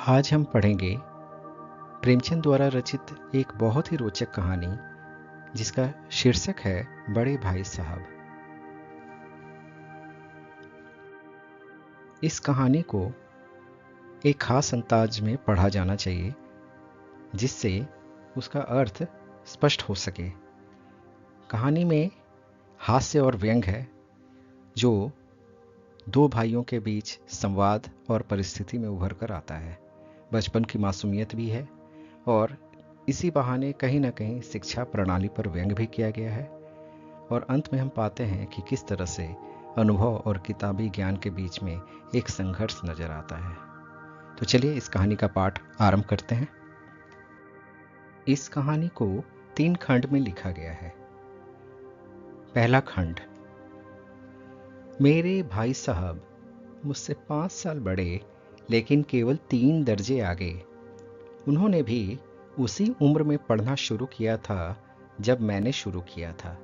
आज हम पढ़ेंगे प्रेमचंद द्वारा रचित एक बहुत ही रोचक कहानी जिसका शीर्षक है बड़े भाई साहब। इस कहानी को एक खास अंदाज में पढ़ा जाना चाहिए जिससे उसका अर्थ स्पष्ट हो सके। कहानी में हास्य और व्यंग है जो दो भाइयों के बीच संवाद और परिस्थिति में उभर कर आता है। बचपन की मासूमियत भी है और इसी बहाने कहीं ना कहीं शिक्षा प्रणाली पर व्यंग भी किया गया है। और अंत में हम पाते हैं कि किस तरह से अनुभव और किताबी ज्ञान के बीच में एक संघर्ष नजर आता है। तो चलिए इस कहानी का पाठ आरंभ करते हैं। इस कहानी को 3 खंड में लिखा गया है। पहला खंड। मेरे भाई साहब मुझसे 5 साल बड़े लेकिन केवल 3 दर्जे आगे। उन्होंने भी उसी उम्र में पढ़ना शुरू किया था जब मैंने शुरू किया था,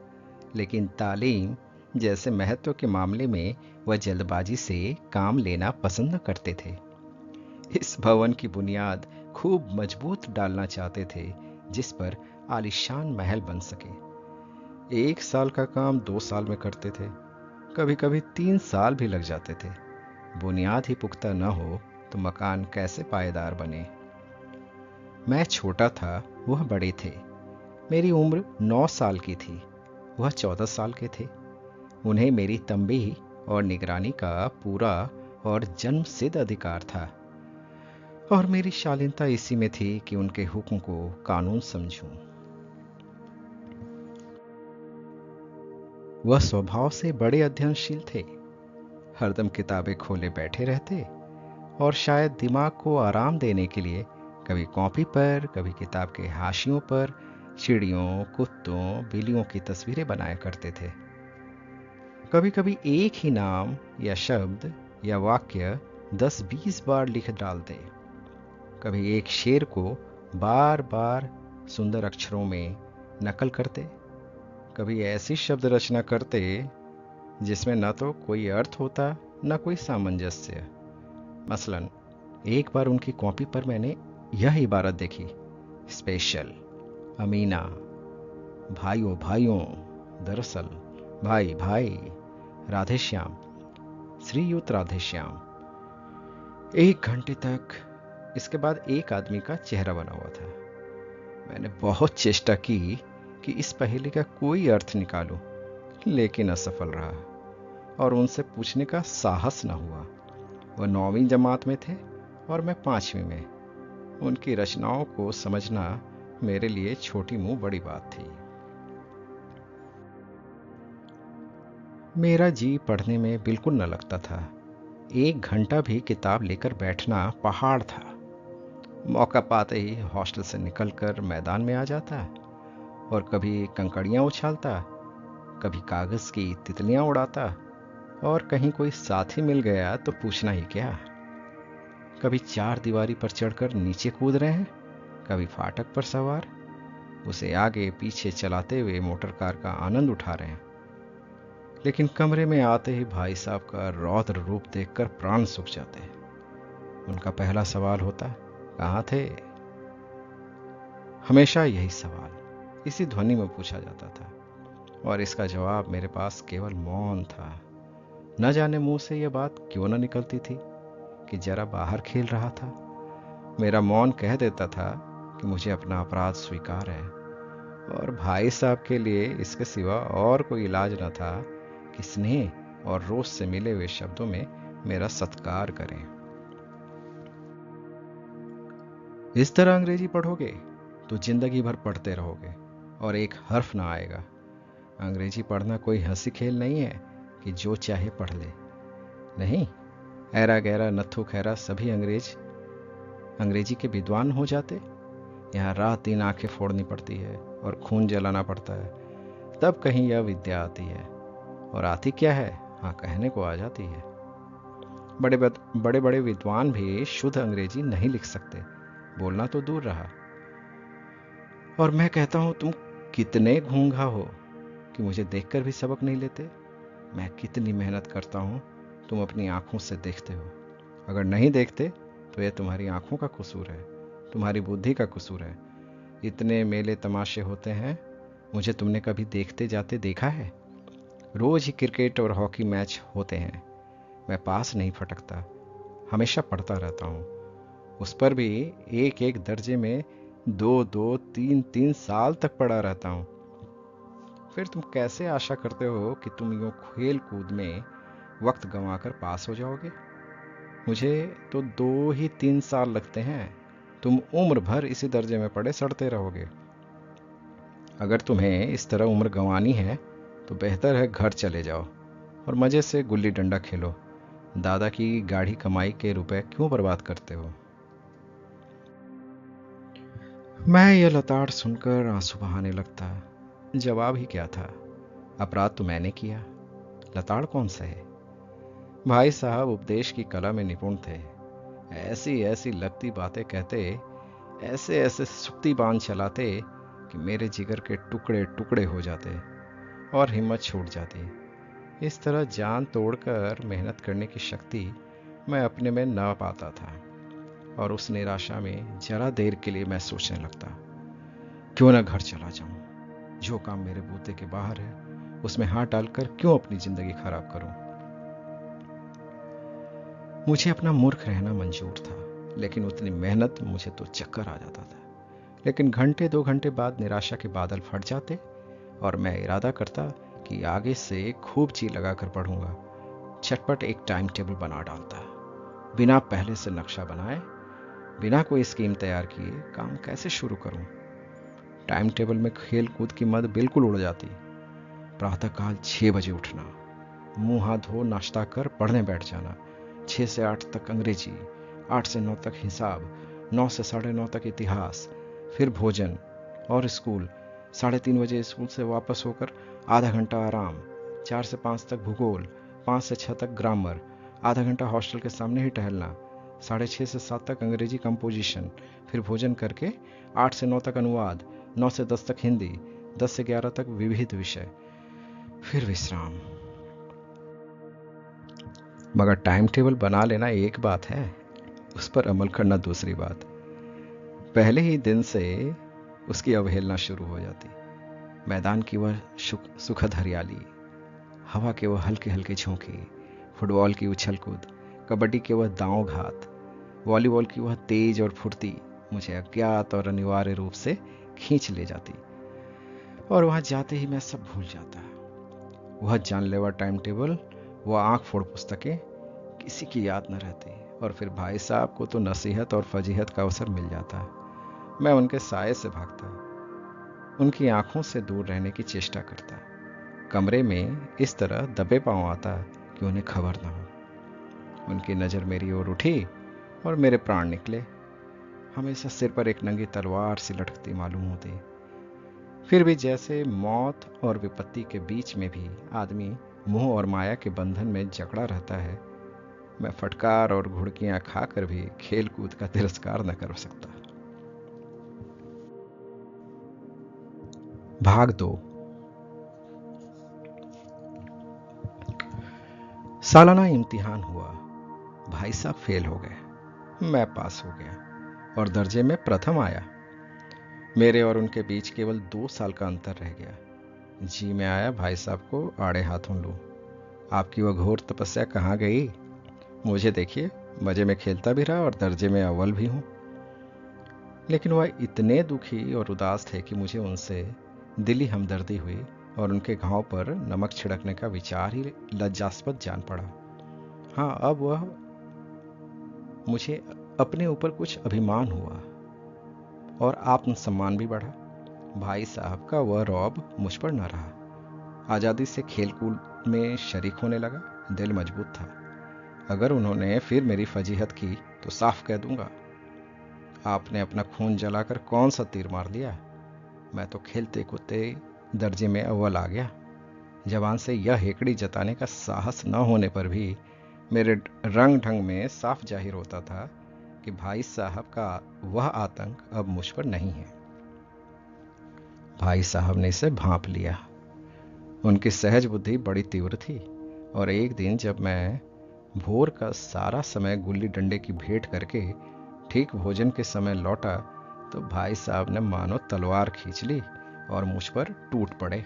लेकिन तालीम जैसे महत्व के मामले में वह जल्दबाजी से काम लेना पसंद न करते थे। इस भवन की बुनियाद खूब मजबूत डालना चाहते थे जिस पर आलीशान महल बन सके। 1 साल का काम 2 साल में करते थे, कभी कभी 3 साल भी लग जाते थे। बुनियाद ही पुख्ता न हो तो मकान कैसे पायेदार बने। मैं छोटा था, वह बड़े थे। मेरी उम्र 9 साल की थी, वह 14 साल के थे। उन्हें मेरी तंबी और निगरानी का पूरा और जन्मसिद्ध अधिकार था और मेरी शालीनता इसी में थी कि उनके हुक्म को कानून समझूं। वह स्वभाव से बड़े अध्ययनशील थे, हरदम किताबें खोले बैठे रहते और शायद दिमाग को आराम देने के लिए कभी कॉपी पर कभी किताब के हाशियों पर चिड़ियों, कुत्तों, बिल्लियों की तस्वीरें बनाया करते थे। कभी कभी एक ही नाम या शब्द या वाक्य 10-20 बार लिख डालते। कभी एक शेर को बार बार सुंदर अक्षरों में नकल करते। कभी ऐसी शब्द रचना करते जिसमें न तो कोई अर्थ होता न कोई सामंजस्य। मसलन एक बार उनकी कॉपी पर मैंने यह इबारत देखी, स्पेशल, अमीना, भाइयों भाइयों, दरअसल, भाई भाई, राधेश्याम, श्रीयुत राधेश्याम। 1 घंटे तक। इसके बाद एक आदमी का चेहरा बना हुआ था। मैंने बहुत चेष्टा की कि इस पहेली का कोई अर्थ निकालूं, लेकिन असफल रहा और उनसे पूछने का साहस न हुआ। वह 9वीं जमात में थे और मैं 5वीं में। उनकी रचनाओं को समझना मेरे लिए छोटी मुंह बड़ी बात थी। मेरा जी पढ़ने में बिल्कुल न लगता था। 1 घंटा भी किताब लेकर बैठना पहाड़ था। मौका पाते ही हॉस्टल से निकलकर मैदान में आ जाता और कभी कंकड़ियां उछालता, कभी कागज की तितलियां उड़ाता और कहीं कोई साथी मिल गया तो पूछना ही क्या। कभी 4 दीवारी पर चढ़कर नीचे कूद रहे हैं, कभी फाटक पर सवार उसे आगे पीछे चलाते हुए मोटर कार का आनंद उठा रहे हैं। लेकिन कमरे में आते ही भाई साहब का रौद्र रूप देखकर प्राण सूख जाते। उनका पहला सवाल होता, कहाँ थे? हमेशा यही सवाल इसी ध्वनि में पूछा जाता था और इसका जवाब मेरे पास केवल मौन था। न जाने मुंह से यह बात क्यों न निकलती थी कि जरा बाहर खेल रहा था। मेरा मौन कह देता था कि मुझे अपना अपराध स्वीकार है और भाई साहब के लिए इसके सिवा और कोई इलाज न था कि स्नेह और रोष से मिले हुए शब्दों में मेरा सत्कार करें। इस तरह अंग्रेजी पढ़ोगे तो जिंदगी भर पढ़ते रहोगे और एक हर्फ ना आएगा। अंग्रेजी पढ़ना कोई हंसी खेल नहीं है कि जो चाहे पढ़ ले। नहीं, ऐरा गैरा नत्थु खैरा सभी अंग्रेजी के विद्वान हो जाते। यहाँ रात दिन आंखें फोड़नी पड़ती है और खून जलाना पड़ता है, तब कहीं यह विद्या आती है। और आती क्या है? हाँ, कहने को आ जाती है। बड़े बड़े विद्वान भी शुद्ध अंग्रेजी नहीं लिख सकते, बोलना तो दूर रहा। और मैं कहता हूं, तुम कितने गूंगा हो कि मुझे देखकर भी सबक नहीं लेते। मैं कितनी मेहनत करता हूं, तुम अपनी आंखों से देखते हो। अगर नहीं देखते तो यह तुम्हारी आंखों का कसूर है, तुम्हारी बुद्धि का कसूर है। इतने मेले तमाशे होते हैं, मुझे तुमने कभी देखते जाते देखा है? रोज ही क्रिकेट और हॉकी मैच होते हैं, मैं पास नहीं फटकता, हमेशा पढ़ता रहता हूँ। उस पर भी एक एक दर्जे में 2-2, 3-3 साल तक पढ़ा रहता हूँ। फिर तुम कैसे आशा करते हो कि तुम यूं खेल कूद में वक्त गंवाकर पास हो जाओगे? मुझे तो 2 ही 3 साल लगते हैं, तुम उम्र भर इसी दर्जे में पड़े सड़ते रहोगे। अगर तुम्हें इस तरह उम्र गंवानी है तो बेहतर है घर चले जाओ और मजे से गुल्ली डंडा खेलो। दादा की गाढ़ी कमाई के रुपए क्यों बर्बाद करते हो? मैं यह लताड़ सुनकर आंसू बहाने लगता। जवाब ही क्या था? अपराध तो मैंने किया, लताड़ कौन सा है? भाई साहब उपदेश की कला में निपुण थे। ऐसी ऐसी लगती बातें कहते, ऐसे ऐसे सुक्ति बांध चलाते कि मेरे जिगर के टुकड़े टुकड़े हो जाते और हिम्मत छूट जाती। इस तरह जान तोड़कर मेहनत करने की शक्ति मैं अपने में न पाता था और उस निराशा में जरा देर के लिए मैं सोचने लगता, क्यों ना घर चला जाऊं। जो काम मेरे बूते के बाहर है उसमें हाथ डालकर क्यों अपनी जिंदगी खराब करूं। मुझे अपना मूर्ख रहना मंजूर था, लेकिन उतनी मेहनत मुझे तो चक्कर आ जाता था। लेकिन घंटे 2 घंटे बाद निराशा के बादल फट जाते और मैं इरादा करता कि आगे से खूब जी लगाकर पढ़ूंगा। झटपट एक टाइम टेबल बना डालता, बिना पहले से नक्शा बनाए, बिना कोई स्कीम तैयार किए काम कैसे शुरू करूं। टाइम टेबल में खेल कूद की मद बिल्कुल उड़ जाती। प्रातःकाल 6 बजे उठना, मुंह हाथ धो नाश्ता कर पढ़ने बैठ जाना। 6 से 8 तक अंग्रेजी, 8 से 9 तक हिसाब, 9 से 9:30 तक इतिहास, फिर भोजन और स्कूल। 3:30 बजे स्कूल से वापस होकर आधा घंटा आराम। 4 से 5 तक भूगोल, 5 से 6 तक ग्रामर, आधा घंटा हॉस्टल के सामने ही टहलना। 6:30 से 7 तक अंग्रेजी कंपोजिशन, फिर भोजन करके 8 से 9 तक अनुवाद, 9 से 10 तक हिंदी, 10 से 11 तक विविध विषय, फिर विश्राम। मगर टाइम टेबल बना लेना एक बात है, उस पर अमल करना दूसरी बात। पहले ही दिन से उसकी अवहेलना शुरू हो जाती। मैदान की वह सुखद हरियाली, हवा के वह हल्के हल्के झोंके, फुटबॉल की उछल कूद, कबड्डी के वह दांव घात, वॉलीबॉल की वह तेज और फुर्ती मुझे अज्ञात और अनिवार्य रूप से खींच ले जाती और वहां जाते ही मैं सब भूल जाता। वह जानलेवा टाइम टेबल, वह आंख फोड़ पुस्तकें किसी की याद न रहती और फिर भाई साहब को तो नसीहत और फजीहत का अवसर मिल जाता। मैं उनके साये से भागता, उनकी आंखों से दूर रहने की चेष्टा करता, कमरे में इस तरह दबे पांव आता कि उन्हें खबर न हो। उनकी नज़र मेरी ओर उठी और मेरे प्राण निकले। हमेशा सिर पर एक नंगी तलवार सी लटकती मालूम होती। फिर भी जैसे मौत और विपत्ति के बीच में भी आदमी मोह और माया के बंधन में जकड़ा रहता है, मैं फटकार और घुड़कियां खाकर भी खेल कूद का तिरस्कार न कर सकता। भाग 2। सालाना इम्तिहान हुआ। भाई साहब फेल हो गए, मैं पास हो गया और दर्जे में प्रथम आया। मेरे और उनके बीच केवल 2 साल का अंतर रह गया। जी मैं आया भाई साहब को आड़े हाथों लूं। आपकी वह घोर तपस्या कहाँ गई? मुझे देखिए, मजे में खेलता भी रहा और दर्जे में अव्वल भी हूं। लेकिन वह इतने दुखी और उदास थे कि मुझे उनसे दिली हमदर्दी हुई और उनके घाव पर नमक छिड़कने का विचार ही लज्जास्पद जान पड़ा। हाँ, अब वह मुझे अपने ऊपर कुछ अभिमान हुआ और आत्मसम्मान भी बढ़ा। भाई साहब का वह रौब मुझ पर न रहा। आज़ादी से खेलकूद में शरीक होने लगा, दिल मजबूत था। अगर उन्होंने फिर मेरी फजीहत की तो साफ कह दूंगा, आपने अपना खून जलाकर कौन सा तीर मार दिया। मैं तो खेलते कूदते दर्जे में अव्वल आ गया। जवान से यह हेकड़ी जताने का साहस न होने पर भी मेरे रंग ढंग में साफ जाहिर होता था कि भाई साहब का वह आतंक अब मुझ पर नहीं है। भाई साहब ने इसे भांप लिया। उनकी सहज बुद्धि बड़ी तीव्र थी और एक दिन जब मैं भोर का सारा समय गुल्ली डंडे की भेंट करके ठीक भोजन के समय लौटा तो भाई साहब ने मानो तलवार खींच ली और मुझ पर टूट पड़े।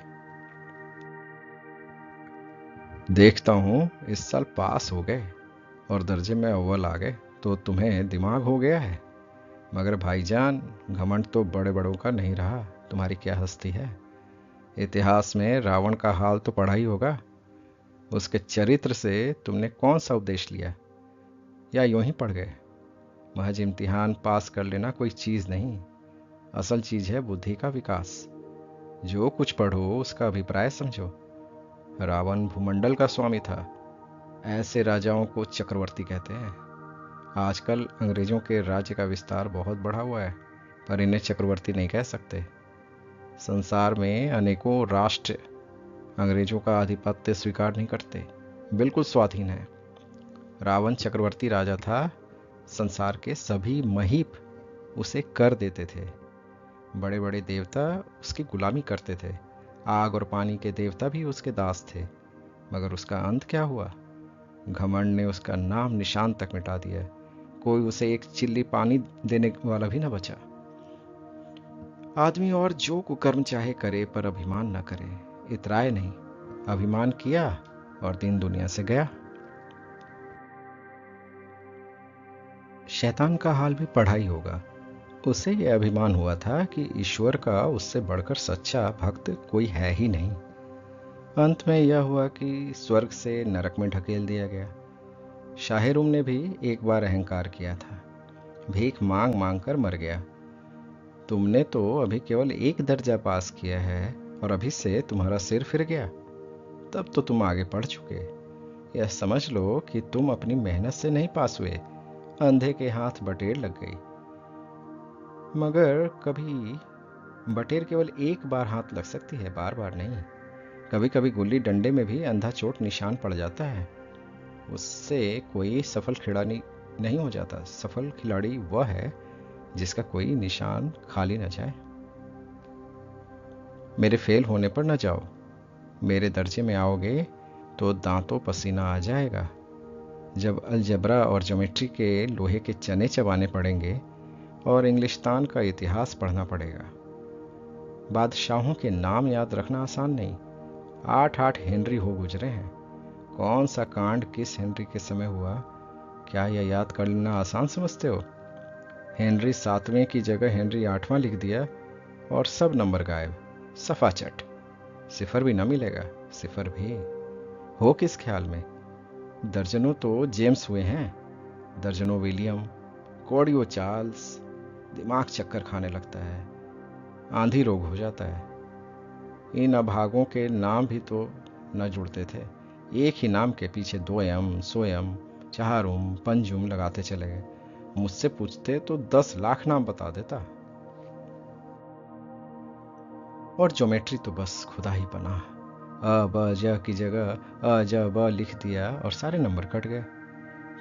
देखता हूं इस साल पास हो गए और दर्जे में अव्वल आ गए तो तुम्हें दिमाग हो गया है। मगर भाईजान, घमंड तो बड़े बड़ों का नहीं रहा, तुम्हारी क्या हस्ती है। इतिहास में रावण का हाल तो पढ़ा ही होगा। उसके चरित्र से तुमने कौन सा उपदेश लिया, या यूं ही पढ़ गए। महज इम्तिहान पास कर लेना कोई चीज नहीं, असल चीज है बुद्धि का विकास। जो कुछ पढ़ो उसका अभिप्राय समझो। रावण भूमंडल का स्वामी था, ऐसे राजाओं को चक्रवर्ती कहते हैं। आजकल अंग्रेजों के राज्य का विस्तार बहुत बढ़ा हुआ है, पर इन्हें चक्रवर्ती नहीं कह सकते। संसार में अनेकों राष्ट्र अंग्रेजों का आधिपत्य स्वीकार नहीं करते, बिल्कुल स्वाधीन है। रावण चक्रवर्ती राजा था, संसार के सभी महीप उसे कर देते थे। बड़े बड़े देवता उसकी गुलामी करते थे, आग और पानी के देवता भी उसके दास थे। मगर उसका अंत क्या हुआ? घमंड ने उसका नाम निशान तक मिटा दिया। कोई उसे एक चिल्ली पानी देने वाला भी न बचा। आदमी और जो कुकर्म चाहे करे, पर अभिमान न करे, इतराए नहीं। अभिमान किया और दिन दुनिया से गया। शैतान का हाल भी पढ़ा ही होगा। उसे यह अभिमान हुआ था कि ईश्वर का उससे बढ़कर सच्चा भक्त कोई है ही नहीं। अंत में यह हुआ कि स्वर्ग से नरक में ढकेल दिया गया। शाहिरुम ने भी एक बार अहंकार किया था, भीख मांग मांग कर मर गया। तुमने तो अभी केवल एक दर्जा पास किया है और अभी से तुम्हारा सिर फिर गया। तब तो तुम आगे बढ़ चुके। यह समझ लो कि तुम अपनी मेहनत से नहीं पास हुए, अंधे के हाथ बटेर लग गई। मगर कभी बटेर केवल एक बार हाथ लग सकती है, बार बार नहीं। कभी कभी गुल्ली डंडे में भी अंधा चोट निशान पड़ जाता है, उससे कोई सफल खिलाड़ी नहीं हो जाता। सफल खिलाड़ी वह है जिसका कोई निशान खाली न जाए। मेरे फेल होने पर न जाओ। मेरे दर्जे में आओगे तो दांतों पसीना आ जाएगा। जब अलजबरा और ज्योमेट्री के लोहे के चने चबाने पड़ेंगे और इंग्लिस्तान का इतिहास पढ़ना पड़ेगा। बादशाहों के नाम याद रखना आसान नहीं। 8-8 हेनरी हो गुजरे हैं। कौन सा कांड किस हेनरी के समय हुआ, क्या यह याद कर लेना आसान समझते हो? हेनरी 7वें की जगह हेनरी 8वां लिख दिया और सब नंबर गायब, सफा चट। सिफर भी न मिलेगा, सिफर भी हो किस ख्याल में? दर्जनों तो जेम्स हुए हैं, दर्जनों विलियम, कोड़ियों चार्ल्स। दिमाग चक्कर खाने लगता है, आंधी रोग हो जाता है। इन अभागों के नाम भी तो न जुड़ते थे। एक ही नाम के पीछे 2M, सोयम, चहारुम, पंजुम लगाते चले गए। मुझसे पूछते तो 10 लाख नाम बता देता। और ज्योमेट्री तो बस खुदा ही बना। अ ब ज की जगह अ ज ब लिख दिया और सारे नंबर कट गए।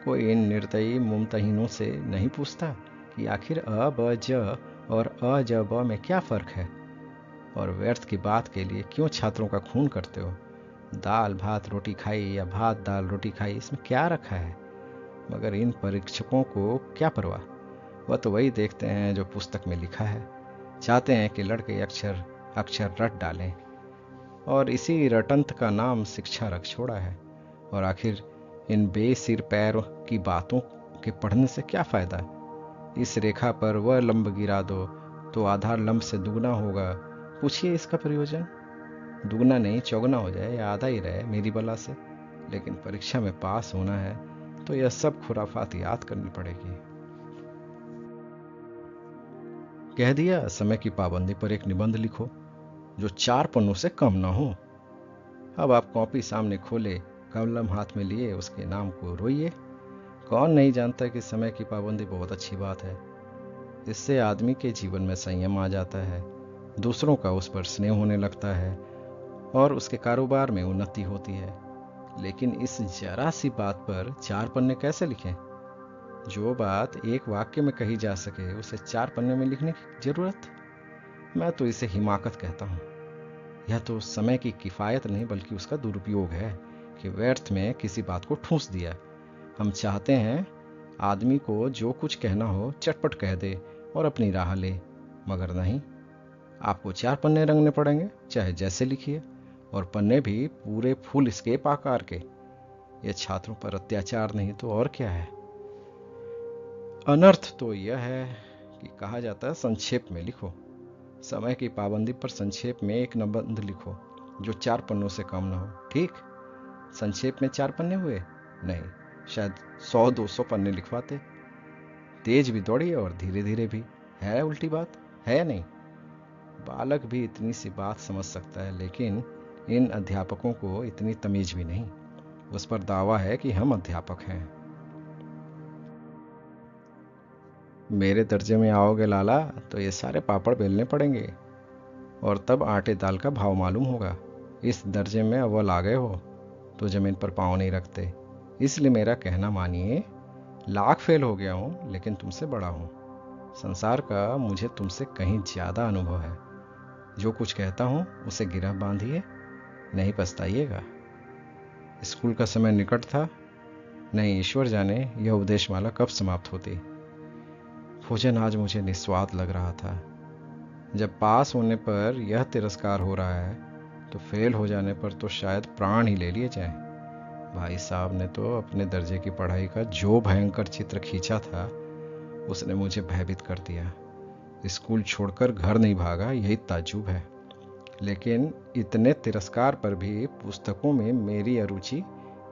कोई इन निर्दयी मुमतहिनों से नहीं पूछता कि आखिर अ ब ज और अ ज ब में क्या फर्क है, और व्यर्थ की बात के लिए क्यों छात्रों का खून करते हो? दाल भात रोटी खाई या भात दाल रोटी खाई, इसमें क्या रखा है? मगर इन परीक्षकों को क्या परवाह। वह तो वही देखते हैं जो पुस्तक में लिखा है। चाहते हैं कि लड़के अक्षर अक्षर रट डालें, और इसी रटंत का नाम शिक्षा रख छोड़ा है। और आखिर इन बेसिर पैर की बातों के पढ़ने से क्या फायदा? इस रेखा पर वह लंब गिरा दो तो आधार लंब से दुगना होगा। पूछिए इसका प्रयोजन? दुगना नहीं, चौगुना हो जाए या आधा ही रहे, मेरी बला से। लेकिन परीक्षा में पास होना है तो यह सब खुराफात याद करनी पड़ेगी। कह दिया समय की पाबंदी पर एक निबंध लिखो जो 4 पन्नों से कम ना हो। अब आप कॉपी सामने खोले, कलम हाथ में लिए उसके नाम को रोइए। कौन नहीं जानता कि समय की पाबंदी बहुत अच्छी बात है। इससे आदमी के जीवन में संयम आ जाता है, दूसरों का उस पर स्नेह होने लगता है और उसके कारोबार में उन्नति होती है। लेकिन इस जरा सी बात पर 4 पन्ने कैसे लिखें? जो बात एक वाक्य में कही जा सके उसे 4 पन्ने में लिखने की जरूरत? मैं तो इसे हिमाकत कहता हूँ। यह तो समय की किफायत नहीं बल्कि उसका दुरुपयोग है कि व्यर्थ में किसी बात को ठूंस दिया। हम चाहते हैं आदमी को जो कुछ कहना हो चटपट कह दे और अपनी राह ले, मगर नहीं, आपको 4 पन्ने रंगने पड़ेंगे, चाहे जैसे लिखिए, और पन्ने भी पूरे फुल स्केप आकार के। यह छात्रों पर अत्याचार नहीं तो और क्या है। अनर्थ तो यह है कि कहा जाता है संक्षेप में लिखो। समय की पाबंदी पर संक्षेप में एक निबंध लिखो जो 4 पन्नों से कम ना हो। ठीक, संक्षेप में 4 पन्ने हुए नहीं, शायद 100-200 पन्ने लिखवाते। तेज भी दौड़िए और धीरे धीरे भी। है उल्टी बात, है या नहीं? बालक भी इतनी सी बात समझ सकता है, लेकिन इन अध्यापकों को इतनी तमीज भी नहीं। उस पर दावा है कि हम अध्यापक हैं। मेरे दर्जे में आओगे लाला तो ये सारे पापड़ बेलने पड़ेंगे, और तब आटे दाल का भाव मालूम होगा। इस दर्जे में अव्वल आ गए हो तो जमीन पर पाँव नहीं रखते। इसलिए मेरा कहना मानिए, लाख फेल हो गया हूँ लेकिन तुमसे बड़ा हूँ। संसार का मुझे तुमसे कहीं ज्यादा अनुभव है। जो कुछ कहता हूँ उसे गिरह बांधिए, नहीं पछताइएगा। स्कूल का समय निकट था। नहीं, ईश्वर जाने यह उपदेशमाला कब समाप्त होती। भोजन आज मुझे निस्वाद लग रहा था। जब पास होने पर यह तिरस्कार हो रहा है तो फेल हो जाने पर तो शायद प्राण ही ले लिए जाएं। भाई साहब ने तो अपने दर्जे की पढ़ाई का जो भयंकर चित्र खींचा था उसने मुझे भयभीत कर दिया। स्कूल छोड़कर घर नहीं भागा, यही ताज्जुब है। लेकिन इतने तिरस्कार पर भी पुस्तकों में मेरी अरुचि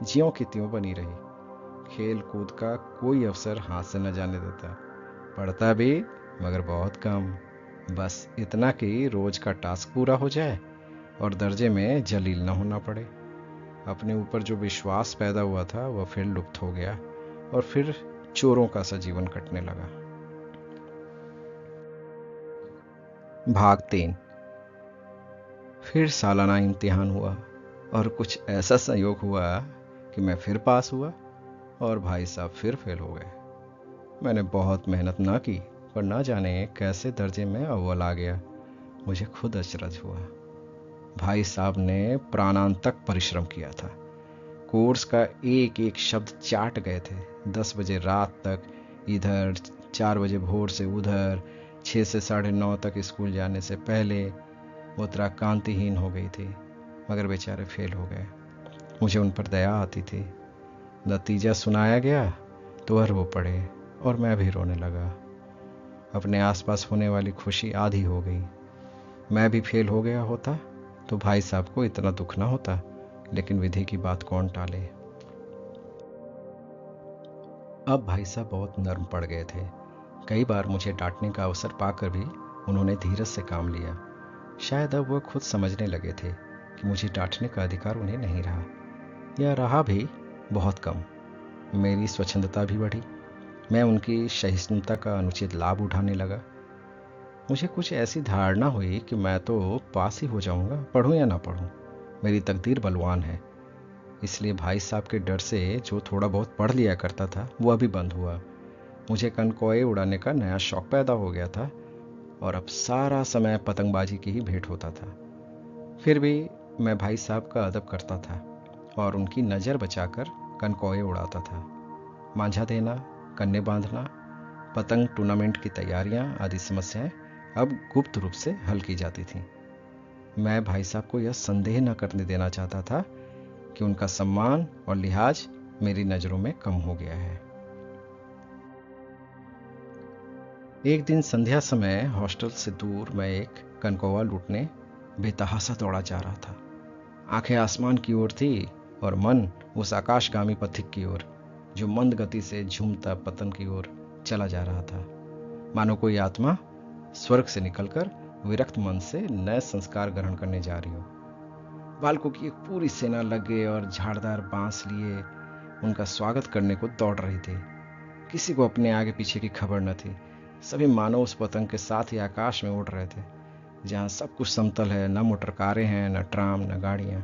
ज्यों की त्यों बनी रही। खेल कूद का कोई अवसर हाथ से न जाने देता। पढ़ता भी मगर बहुत कम, बस इतना कि रोज का टास्क पूरा हो जाए और दर्जे में जलील न होना पड़े। अपने ऊपर जो विश्वास पैदा हुआ था वह फिर लुप्त हो गया और फिर चोरों का सा जीवन कटने लगा। भाग 3। फिर सालाना इम्तिहान हुआ और कुछ ऐसा संयोग हुआ कि मैं फिर पास हुआ और भाई साहब फिर फेल हो गए। मैंने बहुत मेहनत ना की, पर ना जाने कैसे दर्जे में अव्वल आ गया। मुझे खुद अचरज हुआ। भाई साहब ने प्राणांतक परिश्रम किया था। कोर्स का एक एक शब्द चाट गए थे। 10 बजे रात तक इधर, 4 बजे भोर से उधर, 6 से 9:30 तक स्कूल जाने से पहले। मुद्रा कांतिहीन हो गई थी, मगर बेचारे फेल हो गए। मुझे उन पर दया आती थी। नतीजा सुनाया गया तो वह रो पड़े और मैं भी रोने लगा। अपने आसपास होने वाली खुशी आधी हो गई। मैं भी फेल हो गया होता तो भाई साहब को इतना दुख ना होता, लेकिन विधि की बात कौन टाले। अब भाई साहब बहुत नर्म पड़ गए थे। कई बार मुझे डांटने का अवसर पाकर भी उन्होंने धीरज से काम लिया। शायद अब वह खुद समझने लगे थे कि मुझे डांटने का अधिकार उन्हें नहीं रहा, या रहा भी बहुत कम। मेरी स्वच्छंदता भी बढ़ी। मैं उनकी सहिष्णुता का अनुचित लाभ उठाने लगा। मुझे कुछ ऐसी धारणा हुई कि मैं तो पास ही हो जाऊंगा, पढूं या ना पढूं। मेरी तकदीर बलवान है। इसलिए भाई साहब के डर से जो थोड़ा बहुत पढ़ लिया करता था वह भी बंद हुआ। मुझे कनकौए उड़ाने का नया शौक पैदा हो गया था और अब सारा समय पतंगबाजी की ही भेंट होता था। फिर भी मैं भाई साहब का अदब करता था और उनकी नज़र बचाकर कनकौए उड़ाता था। मांझा देना, कन्ने बांधना, पतंग टूर्नामेंट की तैयारियां आदि समस्याएं अब गुप्त रूप से हल की जाती थीं। मैं भाई साहब को यह संदेह न करने देना चाहता था कि उनका सम्मान और लिहाज मेरी नज़रों में कम हो गया है। एक दिन संध्या समय हॉस्टल से दूर मैं एक कनकौवा लूटने बेतहासा दौड़ा जा रहा था। आंखें आसमान की ओर थी और मन उस आकाशगामी पथिक की ओर जो मंद गति से झूमता पतन की ओर चला जा रहा था। मानो कोई आत्मा स्वर्ग से निकलकर विरक्त मन से नए संस्कार ग्रहण करने जा रही हो। बालकों की एक पूरी सेना लग गए और झाड़दार बांस लिए उनका स्वागत करने को दौड़ रही थी। किसी को अपने आगे पीछे की खबर न थी। सभी मानव उस पतंग के साथ ही आकाश में उड़ रहे थे, जहां सब कुछ समतल है, न मोटर कारें हैं, न ट्राम, न गाड़ियां।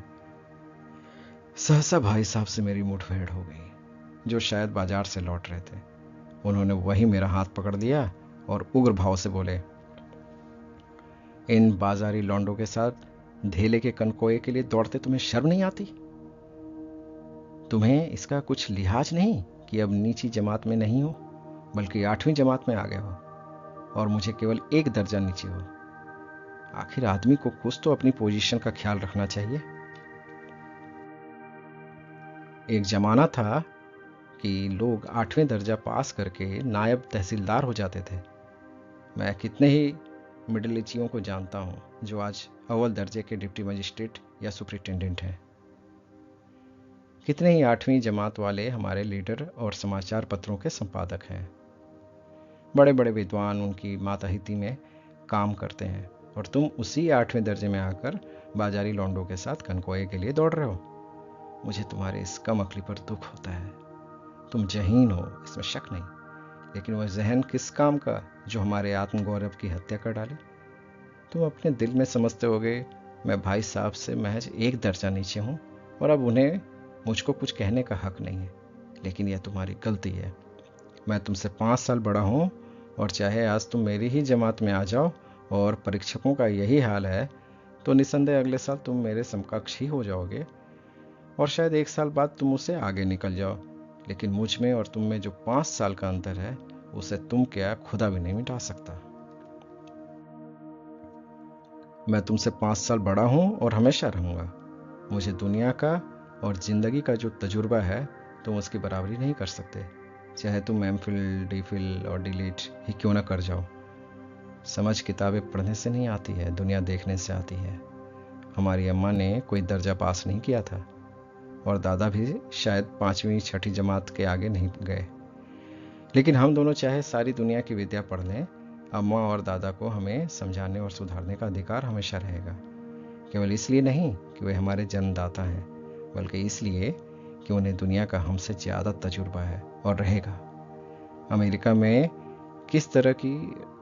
सहसा भाई साहब से मेरी मुठभेड़ हो गई, जो शायद बाजार से लौट रहे थे। उन्होंने वही मेरा हाथ पकड़ लिया और उग्र भाव से बोले, इन बाजारी लौंडों के साथ धेले के कनकोए के लिए दौड़ते तुम्हें शर्म नहीं आती? तुम्हें इसका कुछ लिहाज नहीं कि अब नीची जमात में नहीं हो, बल्कि 8वीं जमात में आ गए हो और मुझे केवल एक दर्जा नीचे हो। आखिर आदमी को कुछ तो अपनी पोजीशन का ख्याल रखना चाहिए। एक जमाना था कि लोग 8वें दर्जा पास करके नायब तहसीलदार हो जाते थे। मैं कितने ही मिडिल एजियों को जानता हूं जो आज अव्वल दर्जे के डिप्टी मजिस्ट्रेट या सुपरिटेंडेंट हैं। कितने ही 8वीं जमात वाले हमारे लीडर और समाचार पत्रों के संपादक हैं। बड़े बड़े विद्वान उनकी माताहिती में काम करते हैं और तुम उसी 8वें दर्जे में आकर बाजारी लौंडों के साथ कनकोए के लिए दौड़ रहे हो। मुझे तुम्हारे इस कम अक्ली पर दुख होता है। तुम जहीन हो, इसमें शक नहीं, लेकिन वह जहन किस काम का जो हमारे आत्मगौरव की हत्या कर डाले। तुम अपने दिल में समझते होगे मैं भाई साहब से महज एक दर्जा नीचे हूं और अब उन्हें मुझको कुछ कहने का हक नहीं है, लेकिन यह तुम्हारी गलती है। मैं तुमसे 5 साल बड़ा हूं और चाहे आज तुम मेरी ही जमात में आ जाओ और परीक्षकों का यही हाल है तो निसंदेह अगले साल तुम मेरे समकक्ष ही हो जाओगे और शायद 1 साल बाद तुम उससे आगे निकल जाओ। लेकिन मुझ में और तुम में जो 5 साल का अंतर है उसे तुम क्या खुदा भी नहीं मिटा सकता। मैं तुमसे 5 साल बड़ा हूं और हमेशा रहूंगा। मुझे दुनिया का और जिंदगी का जो तजुर्बा है तुम उसकी बराबरी नहीं कर सकते, चाहे तुम एमफिल, डीफिल और डिलीट ही क्यों ना कर जाओ। समझ किताबें पढ़ने से नहीं आती है, दुनिया देखने से आती है। हमारी अम्मा ने कोई दर्जा पास नहीं किया था और दादा भी शायद 5वीं 6ठी जमात के आगे नहीं गए, लेकिन हम दोनों चाहे सारी दुनिया की विद्या पढ़ लें, अम्मा और दादा को हमें समझाने और सुधारने का अधिकार हमेशा रहेगा। केवल इसलिए नहीं कि वे हमारे जन्मदाता हैं, बल्कि इसलिए कि उन्हें दुनिया का हमसे ज़्यादा तजुर्बा है और रहेगा। अमेरिका में किस तरह की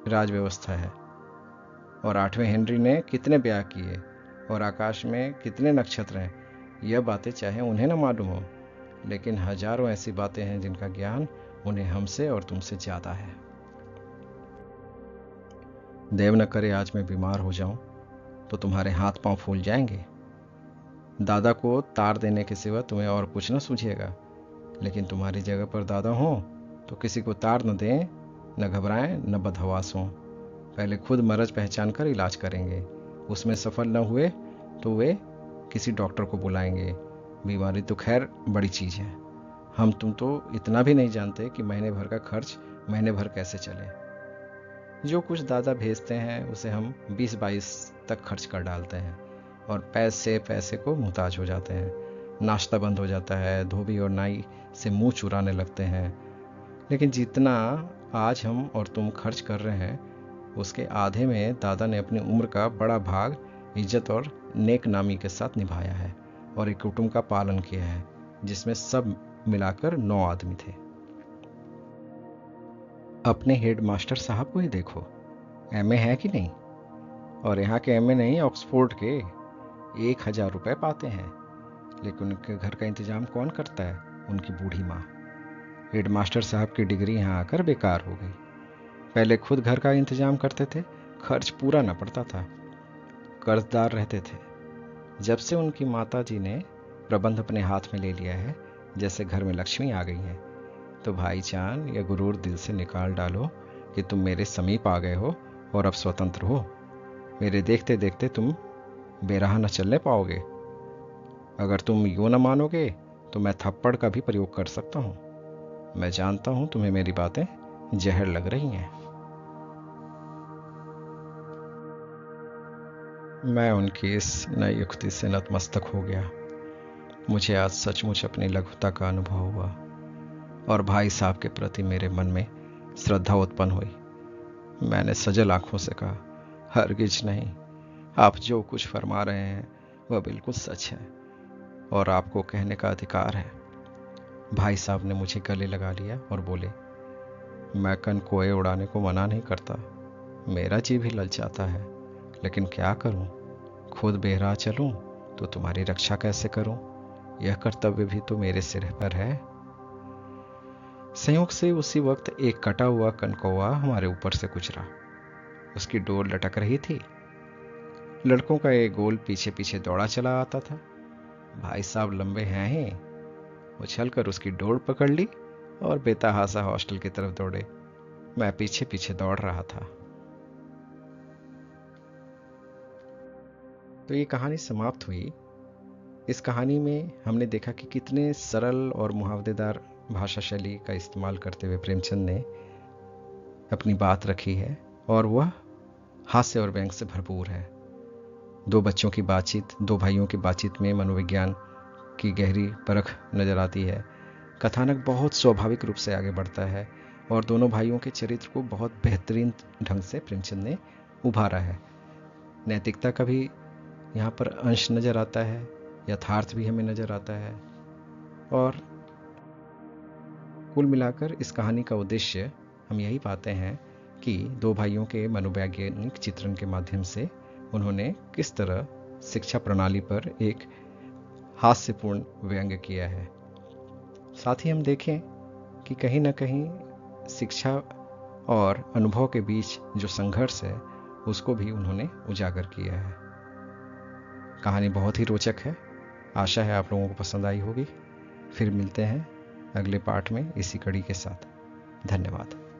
राज व्यवस्था है और 8वें हेनरी ने कितने ब्याह किए और आकाश में कितने नक्षत्र हैं, यह बातें चाहे उन्हें न मालूम हो, लेकिन हजारों ऐसी बातें हैं जिनका ज्ञान उन्हें हमसे और तुमसे ज़्यादा है। देव न करे आज मैं बीमार हो जाऊं तो तुम्हारे हाथ पांव फूल जाएंगे। दादा को तार देने के सिवा तुम्हें और कुछ न सूझेगा, लेकिन तुम्हारी जगह पर दादा हो तो किसी को तार न दें, न घबराएं, न बदहवास हों। पहले खुद मरज पहचान कर इलाज करेंगे, उसमें सफल न हुए तो वे किसी डॉक्टर को बुलाएंगे। बीमारी तो खैर बड़ी चीज़ है, हम तुम तो इतना भी नहीं जानते कि महीने भर का खर्च महीने भर कैसे चले। जो कुछ दादा भेजते हैं उसे हम 20-22 तक खर्च कर डालते हैं और पैसे पैसे को मुहताज हो जाते हैं। नाश्ता बंद हो जाता है, धोबी और नाई से मुंह चुराने लगते हैं। लेकिन जितना आज हम और तुम खर्च कर रहे हैं उसके आधे में दादा ने अपनी उम्र का बड़ा भाग इज्जत और नेक नामी के साथ निभाया है और एक कुटुंब का पालन किया है जिसमें सब मिलाकर 9 आदमी थे। अपने हेड मास्टर साहब को ही देखो, एमए है कि नहीं, और यहाँ के एमए नहीं ऑक्सफोर्ड के 1000 रुपये पाते हैं, लेकिन उनके घर का इंतजाम कौन करता है? उनकी बूढ़ी माँ। हेड मास्टर साहब की डिग्री यहाँ आकर बेकार हो गई। पहले खुद घर का इंतजाम करते थे, खर्च पूरा न पड़ता था, कर्जदार रहते थे। जब से उनकी माता जी ने प्रबंध अपने हाथ में ले लिया है, जैसे घर में लक्ष्मी आ गई है, तो भाईजान यह गुरूर दिल से निकाल डालो कि तुम मेरे समीप आ गए हो और अब स्वतंत्र हो। मेरे देखते देखते तुम बेराह न चलने पाओगे। अगर तुम यूं न मानोगे तो मैं थप्पड़ का भी प्रयोग कर सकता हूं। मैं जानता हूं तुम्हें मेरी बातें जहर लग रही हैं। मैं उनकी इस नई युक्ति से नतमस्तक हो गया। मुझे आज सचमुच अपनी लघुता का अनुभव हुआ और भाई साहब के प्रति मेरे मन में श्रद्धा उत्पन्न हुई। मैंने सजल आंखों से कहा, हरगिज नहीं, आप जो कुछ फरमा रहे हैं वह बिल्कुल सच है और आपको कहने का अधिकार है। भाई साहब ने मुझे गले लगा लिया और बोले, मैं कनकोए उड़ाने को मना नहीं करता, मेरा जी भी ललचाता है, लेकिन क्या करूं? खुद बेराह चलूं तो तुम्हारी रक्षा कैसे करूं? यह कर्तव्य भी तो मेरे सिर पर है। संयोग से उसी वक्त एक कटा हुआ कनकौआ हमारे ऊपर से गुजरा। उसकी डोर लटक रही थी। लड़कों का एक गोल पीछे पीछे दौड़ा चला आता था। भाई साहब लंबे हैं ही, उछलकर उसकी डोर पकड़ ली और बेतहासा हॉस्टल की तरफ दौड़े। मैं पीछे पीछे दौड़ रहा था। तो ये कहानी समाप्त हुई। इस कहानी में हमने देखा कि कितने सरल और मुहावरेदार भाषा शैली का इस्तेमाल करते हुए प्रेमचंद ने अपनी बात रखी है, और वह हास्य और व्यंग से भरपूर है। दो बच्चों की बातचीत, दो भाइयों की बातचीत में मनोविज्ञान की गहरी परख नजर आती है। कथानक बहुत स्वाभाविक रूप से आगे बढ़ता है और दोनों भाइयों के चरित्र को बहुत बेहतरीन ढंग से प्रेमचंद ने उभारा है। नैतिकता का भी यहाँ पर अंश नजर आता है, यथार्थ भी हमें नजर आता है, और कुल मिलाकर इस कहानी का उद्देश्य हम यही पाते हैं कि दो भाइयों के मनोवैज्ञानिक चित्रण के माध्यम से उन्होंने किस तरह शिक्षा प्रणाली पर एक हास्यपूर्ण व्यंग्य किया है। साथ ही हम देखें कि कहीं ना कहीं शिक्षा और अनुभव के बीच जो संघर्ष है उसको भी उन्होंने उजागर किया है। कहानी बहुत ही रोचक है। आशा है आप लोगों को पसंद आई होगी। फिर मिलते हैं अगले पार्ट में इसी कड़ी के साथ। धन्यवाद।